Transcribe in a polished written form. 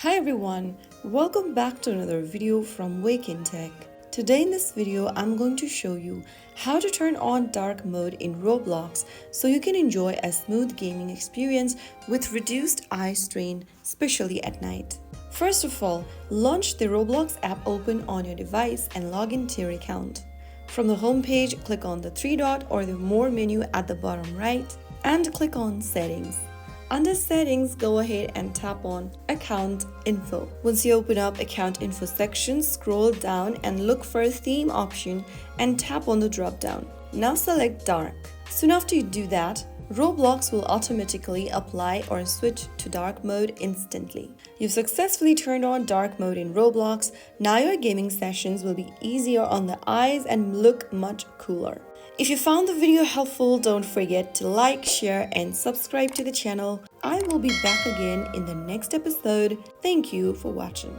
Hi everyone, welcome back to another video from Wake&Tech. Today in this video, I'm going to show you how to turn on dark mode in Roblox so you can enjoy a smooth gaming experience with reduced eye strain, especially at night. First of all, launch the Roblox app open on your device and log into your account. From the home page, click on the three dot or the more menu at the bottom right and click on Settings. Under Settings, go ahead and tap on Account Info. Once you open up Account Info section, scroll down and look for a theme option and tap on the drop-down. Now select Dark. Soon after you do that, Roblox will automatically apply or switch to dark mode instantly. You've successfully turned on dark mode in Roblox. Now your gaming sessions will be easier on the eyes and look much cooler. If you found the video helpful, don't forget to like, share, and subscribe to the channel. I will be back again in the next episode. Thank you for watching.